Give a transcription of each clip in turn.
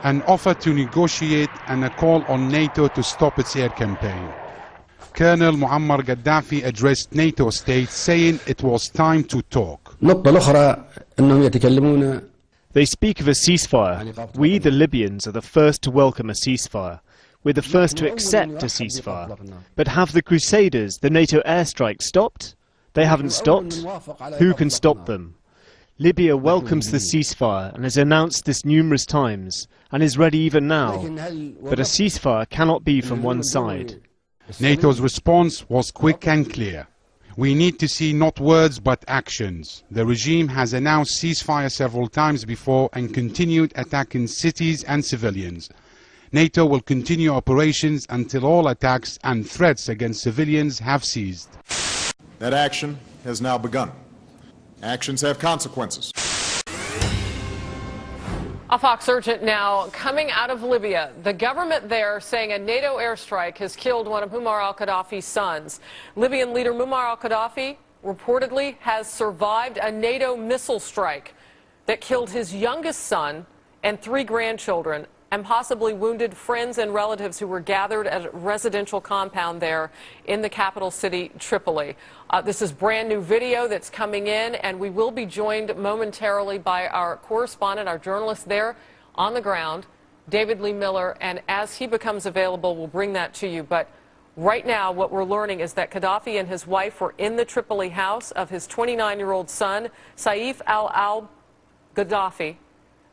an offer to negotiate and a call on NATO to stop its air campaign. Colonel Muammar Gaddafi addressed NATO states saying it was time to talk. They speak of a ceasefire. We, the Libyans, are the first to welcome a ceasefire. We're the first to accept a ceasefire. But have the Crusaders, the NATO airstrike, stopped? They haven't stopped. Who can stop them? Libya welcomes the ceasefire and has announced this numerous times, and is ready even now. But a ceasefire cannot be from one side. NATO's response was quick and clear. We need to see not words but actions. The regime has announced ceasefire several times before and continued attacking cities and civilians. NATO will continue operations until all attacks and threats against civilians have ceased. That action has now begun. Actions have consequences. A Fox urgent now coming out of Libya. The government there saying a NATO airstrike has killed one of Muammar al-Qaddafi's sons. Libyan leader Muammar al-Qaddafi reportedly has survived a NATO missile strike that killed his youngest son and 3 grandchildren, and possibly wounded friends and relatives who were gathered at a residential compound there in the capital city, Tripoli. This is brand new video that's coming in, and we will be joined momentarily by our correspondent, our journalist there on the ground, David Lee Miller, and as he becomes available, we'll bring that to you. But right now, what we're learning is that Qaddafi and his wife were in the Tripoli house of his 29-year-old son, Saif al-Gaddafi.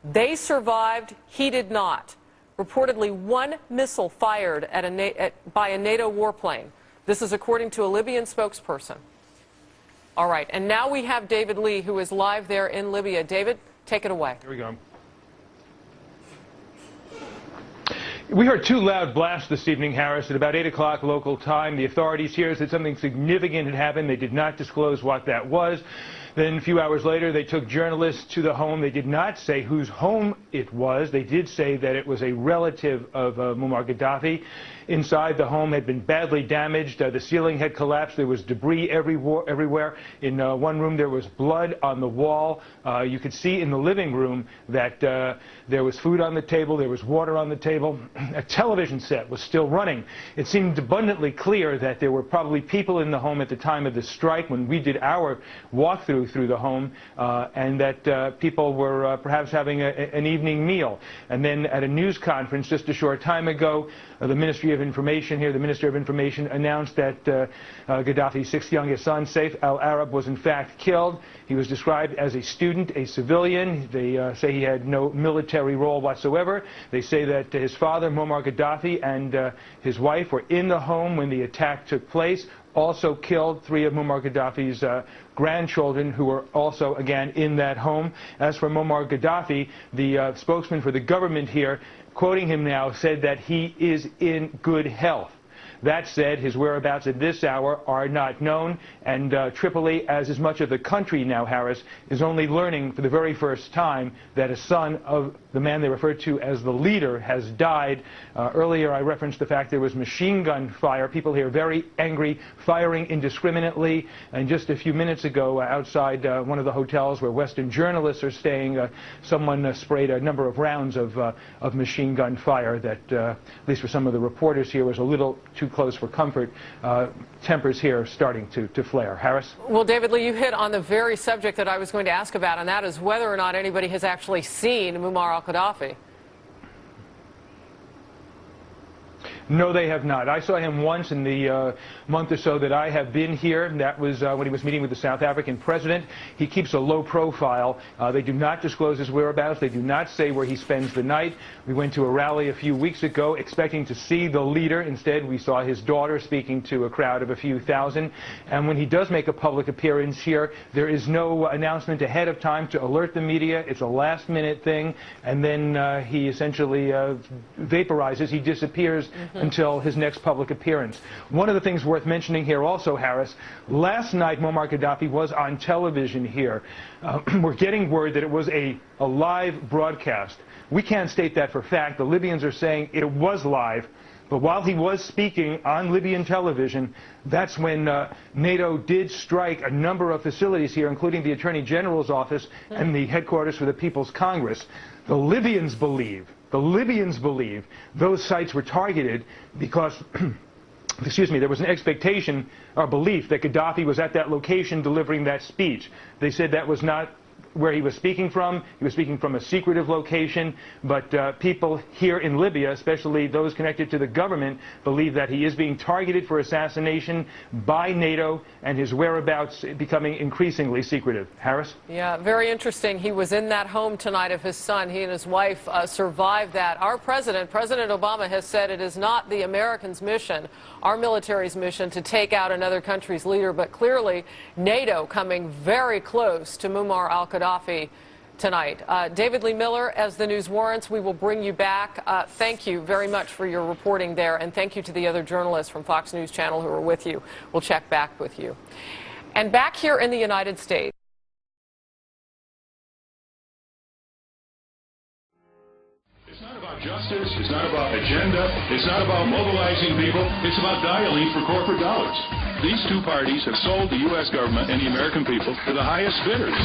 They survived, he did not. Reportedly, 1 missile fired by a NATO warplane. This is according to a Libyan spokesperson. All right, and now we have David Lee, who is live there in Libya. David, take it away. Here we go. We heard 2 loud blasts this evening, Harris, at about 8 o'clock local time. The authorities here said something significant had happened. They did not disclose what that was. Then a few hours later, they took journalists to the home. They did not say whose home it was. They did say that it was a relative of Muammar Gaddafi. Inside, the home had been badly damaged. The ceiling had collapsed. There was debris everywhere. In one room, there was blood on the wall. You could see in the living room that there was food on the table. There was water on the table. A television set was still running. It seemed abundantly clear that there were probably people in the home at the time of the strike when we did our walkthrough through the home, and that people were perhaps having an evening meal. And then at a news conference just a short time ago, the Ministry of Information here, the Minister of Information announced that Gaddafi's 6th youngest son, Saif al-Arab, was in fact killed. He was described as a student, a civilian. They say he had no military role whatsoever. They say that his father, Muammar Gaddafi, and his wife were in the home when the attack took place. Also killed 3 of Muammar Gaddafi's grandchildren, who were also, again, in that home. As for Muammar Gaddafi, the spokesman for the government here, quoting him now, said that he is in good health. That said, his whereabouts at this hour are not known, and Tripoli, as is much of the country now, Harris, is only learning for the very first time that a son of the man they refer to as the leader has died. Earlier I referenced the fact there was machine gun fire, people here very angry, firing indiscriminately, and just a few minutes ago outside one of the hotels where Western journalists are staying, someone sprayed a number of rounds of machine gun fire that, at least for some of the reporters here, was a little too close for comfort. Tempers here starting to flare. Harris? Well, David Lee, you hit on the very subject that I was going to ask about, and that is whether or not anybody has actually seen Muammar al-Qaddafi. No, they have not. I saw him once in the month or so that I have been here. That was when he was meeting with the South African president. He keeps a low profile. They do not disclose his whereabouts. They do not say where he spends the night. We went to a rally a few weeks ago expecting to see the leader. Instead, we saw his daughter speaking to a crowd of a few thousand. And when he does make a public appearance here, there is no announcement ahead of time to alert the media. It's a last-minute thing. And then he essentially vaporizes. He disappears until his next public appearance. One of the things worth mentioning here also, Harris, last night Muammar Gaddafi was on television here. We're getting word that it was a live broadcast. We can't state that for fact. The Libyans are saying it was live. But while he was speaking on Libyan television, that's when NATO did strike a number of facilities here, including the Attorney General's office and the headquarters for the People's Congress. The Libyans believe The Libyans believe those sites were targeted because excuse me, there was an expectation or belief that Gaddafi was at that location delivering that speech. They said that was not where he was speaking from. He was speaking from a secretive location, but people here in Libya, especially those connected to the government, believe that he is being targeted for assassination by NATO and his whereabouts becoming increasingly secretive. Harris? Yeah, very interesting. He was in that home tonight of his son. He and his wife survived that. Our president, President Obama, has said it is not the Americans' mission, our military's mission, to take out another country's leader, but clearly NATO coming very close to Muammar al-Qaddafi tonight. David Lee Miller, as the news warrants, we will bring you back. Thank you very much for your reporting there, and thank you to the other journalists from Fox News Channel who are with you. We'll check back with you. And back here in the United States, it's not about justice, it's not about agenda, it's not about mobilizing people, it's about dialing for corporate dollars. These two parties have sold the U.S. government and the American people to the highest bidders.